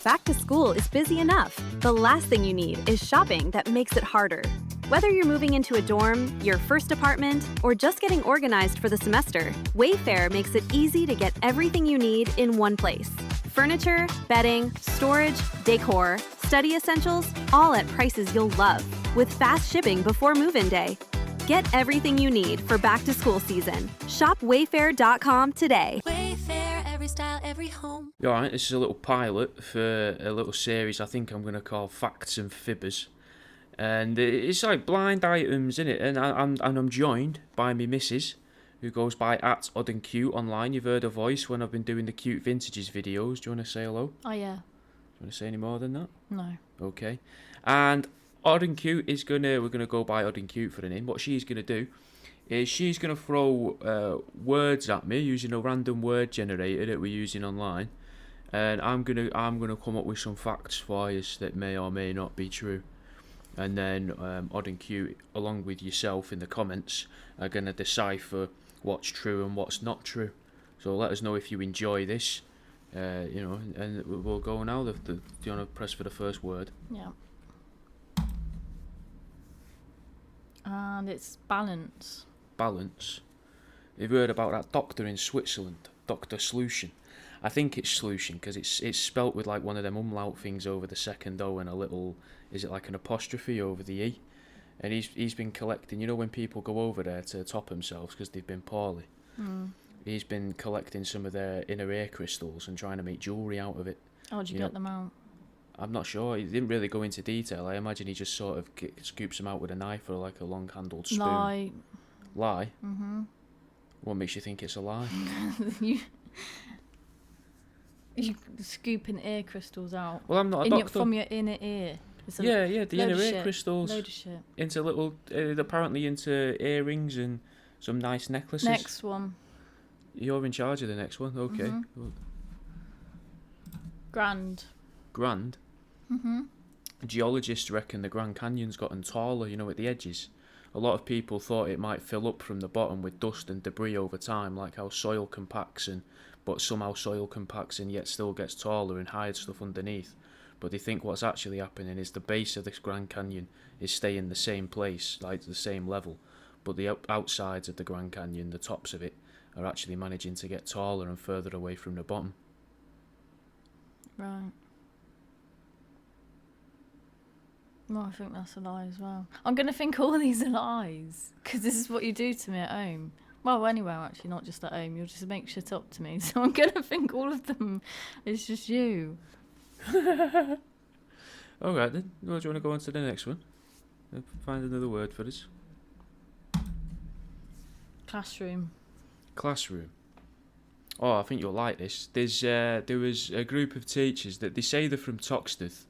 Back to school is busy enough. The last thing you need is shopping that makes it harder. Whether you're moving into a dorm, your first apartment, or just getting organized for the semester, Wayfair makes it easy to get everything you need in one place. Furniture, bedding, storage, decor, study essentials, all at prices you'll love, with fast shipping before move-in day. Get everything you need for back-to-school season. Shop Wayfair.com today. Wayfair, every style, every home. You alright, this is a little pilot for a little series I think I'm going to call Facts and Fibbers. And it's like blind items, innit? And I'm joined by my missus, who goes by @OddAndCute online. You've heard her voice when I've been doing the cute vintages videos. Do you want to say hello? Oh, yeah. Do you want to say any more than that? No. Okay. And Odd and Cute is we're gonna go by Odd and Cute for the name. What she's gonna do is she's gonna throw words at me using a random word generator that we're using online, and I'm gonna come up with some facts for you that may or may not be true, and then Odd and Cute, along with yourself in the comments, are gonna decipher what's true and what's not true. So let us know if you enjoy this, and we'll go now. Do you want to press for the first word? Yeah. And it's balance. Balance. You've heard about that doctor in Switzerland, Dr. Solution. I think it's Solution because it's spelt with like one of them umlaut things over the second O and a little, is it like an apostrophe over the E? And he's been collecting, you know, when people go over there to top themselves because they've been poorly. He's been collecting some of their inner ear crystals and trying to make jewellery out of it. How did you get them out? I'm not sure. He didn't really go into detail. I imagine he just sort of scoops them out with a knife or like a long-handled spoon. Lie. Lie? Mm-hmm. What makes you think it's a lie? you scooping ear crystals out. Well, I'm not a doctor. From your inner ear. Yeah, the inner ear crystals. Load of shit. Into little, apparently into earrings and some nice necklaces. Next one. You're in charge of the next one? Okay. Mm-hmm. Grand. Grand? Mm-hmm. Geologists reckon the Grand Canyon's gotten taller, you know, at the edges. A lot of people thought it might fill up from the bottom with dust and debris over time, like how soil compacts but somehow soil compacts and yet still gets taller and hides stuff underneath. But they think what's actually happening is the base of this Grand Canyon is staying the same place, like the same level, but the outsides of the Grand Canyon, the tops of it, are actually managing to get taller and further away from the bottom. Right. Well, I think that's a lie as well. I'm going to think all these are lies, because this is what you do to me at home. Well, anywhere, actually, not just at home. You'll just make shit up to me. So I'm going to think all of them is just you. All right, then. Well, do you want to go on to the next one? Find another word for this. Classroom. Classroom. Oh, I think you'll like this. There was a group of teachers that they say they're from Toxteth,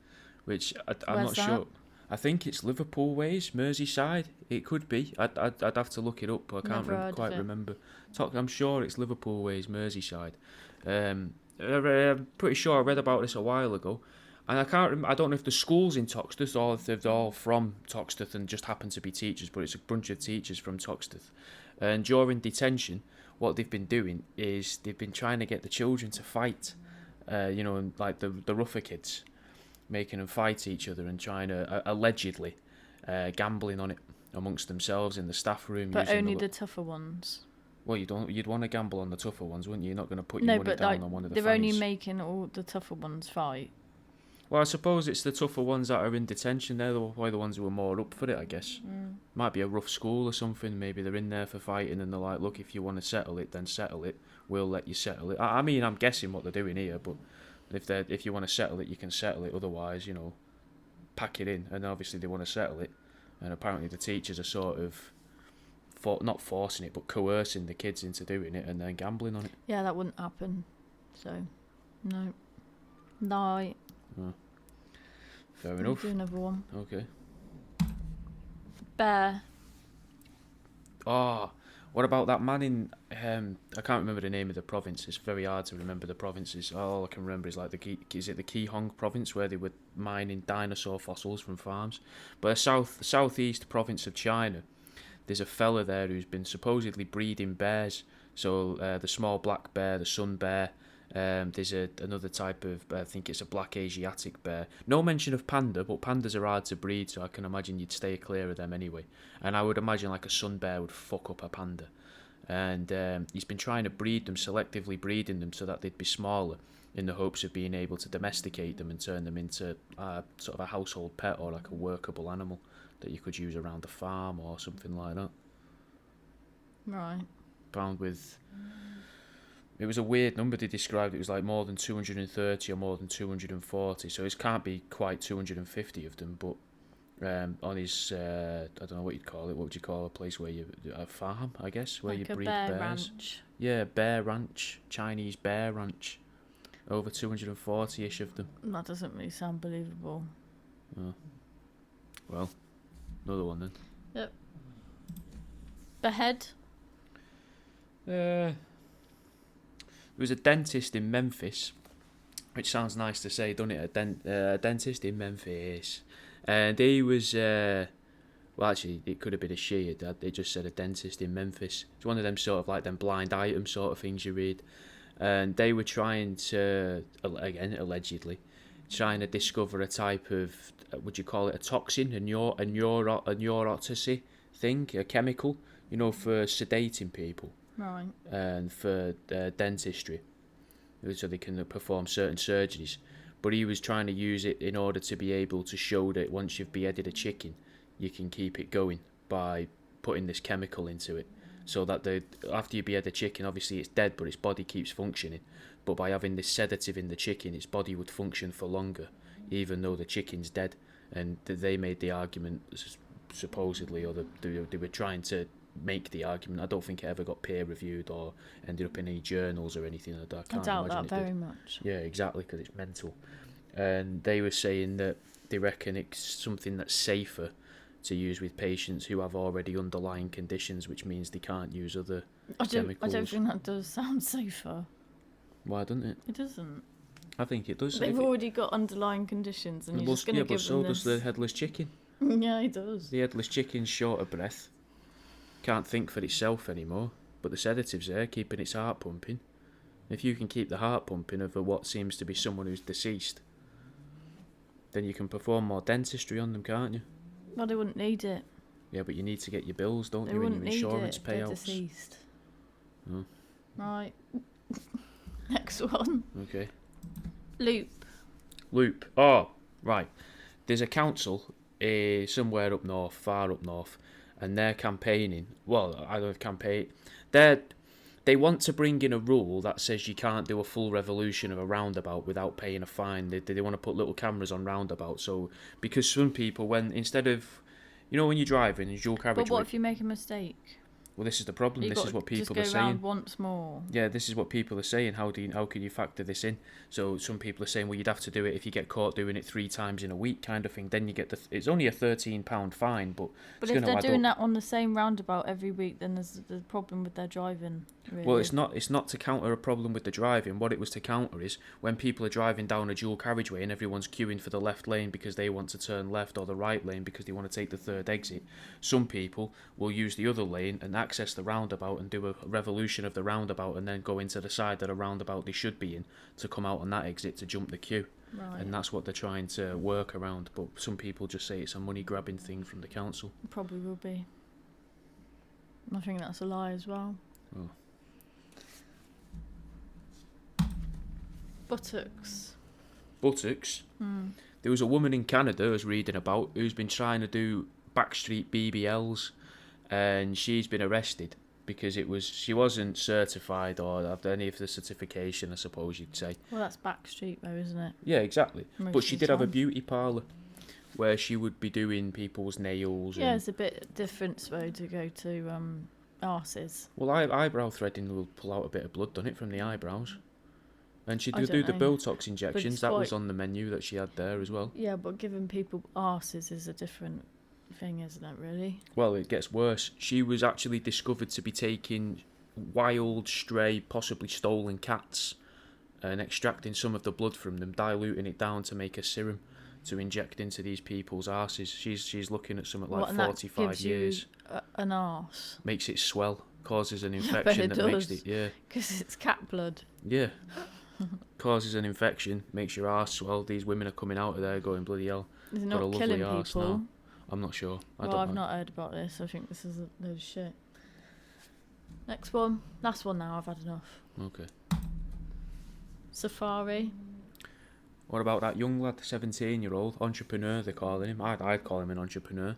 which I'm not sure. I think it's Liverpool ways, Merseyside. It could be. I'd have to look it up, but I can't quite remember. I'm sure it's Liverpool ways, Merseyside. I'm pretty sure I read about this a while ago, and I don't know if the school's in Toxteth or if they're all from Toxteth and just happen to be teachers, but it's a bunch of teachers from Toxteth. And during detention, what they've been doing is they've been trying to get the children to fight, and like the rougher kids, making them fight each other and trying to allegedly gambling on it amongst themselves in the staff room. But only the tougher ones. Well, you'd want to gamble on the tougher ones, wouldn't you? You're not going to put your money down on one of the they're funnies. only making all the tougher ones fight. Well, I suppose it's the tougher ones that are in detention. They're probably the ones who are more up for it, I guess. Might be a rough school or something. Maybe they're in there for fighting and they're like, look, if you want to settle it, then settle it. We'll let you settle it. I mean, I'm guessing what they're doing here, but if you want to settle it, you can settle it. Otherwise, pack it in. And obviously they want to settle it. And apparently the teachers are sort of, not forcing it, but coercing the kids into doing it and then gambling on it. Yeah, that wouldn't happen. So, no. Lie. Oh. Fair enough. Do another one. Okay. Bear. Oh, what about that man in, I can't remember the name of the province. It's very hard to remember the provinces. All I can remember is like the Kehong province where they were mining dinosaur fossils from farms. But the southeast province of China, there's a fella there who's been supposedly breeding bears. So the small black bear, the sun bear, There's another type of, I think it's a black Asiatic bear. No mention of panda, but pandas are hard to breed, so I can imagine you'd stay clear of them anyway. And I would imagine like a sun bear would fuck up a panda. And he's been trying to breed them, selectively breeding them so that they'd be smaller, in the hopes of being able to domesticate them and turn them into sort of a household pet or like a workable animal that you could use around the farm or something like that. Right. Found with... It was a weird number they described. It was like more than 230 or more than 240. So it can't be quite 250 of them. But on his, I don't know what you'd call it. What would you call a place where a farm, I guess, where like you breed bear bears? Ranch. Yeah, bear ranch, Chinese bear ranch. Over 240-ish of them. That doesn't really sound believable. Oh. Well, another one then. Yep. Behead. There was a dentist in Memphis, which sounds nice to say, doesn't it? A dentist in Memphis. And he was, well, actually, it could have been a she. They just said a dentist in Memphis. It's one of them sort of like them blind item sort of things you read. And they were trying to, again, allegedly, trying to discover a type of, would you call it a toxin, a neurotoxin thing, a chemical, you know, for sedating people. Right. And for dentistry, so they can perform certain surgeries. But he was trying to use it in order to be able to show that once you've beheaded a chicken, you can keep it going by putting this chemical into it. So that after you behead a chicken, obviously it's dead, but its body keeps functioning. But by having this sedative in the chicken, its body would function for longer, even though the chicken's dead. And they made the argument, supposedly, or they were trying to make the argument. I don't think it ever got peer reviewed or ended up in any journals or anything like that. I doubt that very much. Yeah, exactly, because it's mental. And they were saying that they reckon it's something that's safer to use with patients who have already underlying conditions, which means they can't use other chemicals. I don't think that does sound safer. Why doesn't it? It doesn't. I think it does. They've already got underlying conditions, and you're just going to give them so this. does the headless chicken. Yeah, it does. The headless chicken's short of breath, can't think for itself anymore, but the sedative's there, keeping its heart pumping. If you can keep the heart pumping of what seems to be someone who's deceased, then you can perform more dentistry on them, can't you? Well, they wouldn't need it. Yeah, but you need to get your bills, don't They you, and wouldn't your need insurance it. They're payouts. deceased. Oh. Right. Next one. Okay. Loop. Oh, right. There's a council somewhere up north, far up north, and they're campaigning. Well, I don't campaign. They want to bring in a rule that says you can't do a full revolution of a roundabout without paying a fine. They want to put little cameras on roundabouts. So, because some people, when instead of, you know, when you're driving in dual carriageway. But what if you make a mistake? Well, this is the problem. This is what people are just go saying. round once more. Yeah, this is what people are saying. How can you factor this in? So some people are saying, well, you'd have to do it if you get caught doing it 3 times in a week, kind of thing. Then you get it's only a £13 fine, but if they're doing that on the same roundabout every week, then there's a problem with their driving. Really. Well, it's not to counter a problem with the driving. What it was to counter is when people are driving down a dual carriageway and everyone's queuing for the left lane because they want to turn left, or the right lane because they want to take the third exit. Some people will use the other lane and access the roundabout and do a revolution of the roundabout and then go into the side of the roundabout they should be in to come out on that exit to jump the queue. Right. And that's what they're trying to work around. But some people just say it's a money grabbing thing from the council. It probably will be. I think that's a lie as well. Oh. Buttocks. There was a woman in Canada I was reading about who's been trying to do backstreet BBLs, and she's been arrested because she wasn't certified or had any of the certification, I suppose you'd say. Well, that's backstreet though, isn't it? Yeah, exactly. Most but she of the did have a time. beauty parlour where she would be doing people's nails. Yeah, and, it's a bit different though to go to arses. well, eyebrow threading will pull out a bit of blood, doesn't it, from the eyebrows? And she I do don't the know. Botox injections. it's That was quite- on the menu that she had there as well. Yeah, but giving people arses is a different thing, isn't it, really? Well, it gets worse. She was actually discovered to be taking wild, stray, possibly stolen cats and extracting some of the blood from them, diluting it down to make a serum to inject into these people's arses. She's looking at something like and that 45 gives years. You an arse. Makes it swell, causes an bet infection it that makes does. it, yeah. Because it's cat blood. Yeah. causes an infection, makes your arse swell. These women are coming out of there going, bloody hell. Is it got a not lovely killing arse people? now. I'm not sure. Well, I've not heard about this. I think this is a load of shit. Next one. Last one now. I've had enough. Okay. Safari. What about that young lad, 17-year-old, entrepreneur they're calling him? I'd call him an entrepreneur.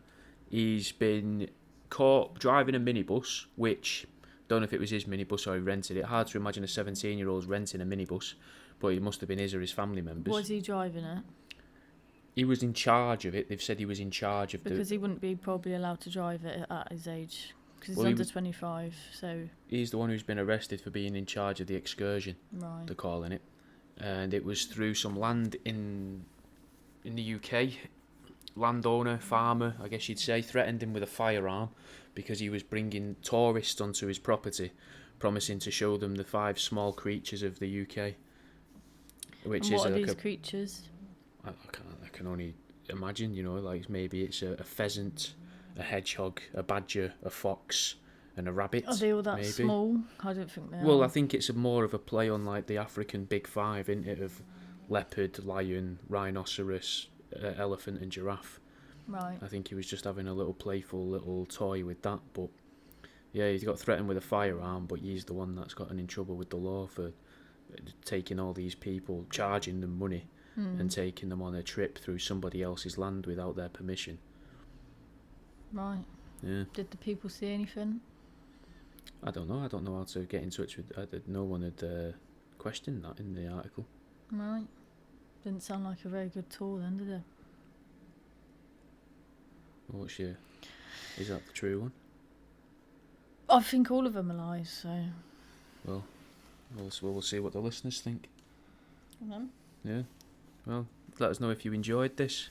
He's been caught driving a minibus, which, don't know if it was his minibus or he rented it. Hard to imagine a 17-year-old's renting a minibus, but it must have been his or his family members. Was he driving it? He was in charge of it. They've said he was in charge of Because he wouldn't be probably allowed to drive it at his age. Because he's under 25, so... He's the one who's been arrested for being in charge of the excursion, right. they're calling it. And it was through some land in the UK. Landowner, farmer, I guess you'd say, threatened him with a firearm because he was bringing tourists onto his property, promising to show them the 5 small creatures of the UK. Which and is what are like these creatures? I can only imagine, you know, like maybe it's a pheasant, a hedgehog, a badger, a fox, and a rabbit. Are they all that maybe small? I don't think they are. Well, I think it's more of a play on like the African big 5, isn't it, of leopard, lion, rhinoceros, elephant and giraffe. Right. I think he was just having a little playful little toy with that, but yeah, he's got threatened with a firearm, but he's the one that's gotten in trouble with the law for taking all these people, charging them money and taking them on a trip through somebody else's land without their permission. Right. Yeah. Did the people see anything? I don't know how to get in touch with... no one had questioned that in the article. Right. Didn't sound like a very good tour then, did it? What's your... Is that the true one? I think all of them are lies, so... Well, we'll see what the listeners think. Mm-hmm. Yeah. Well, let us know if you enjoyed this.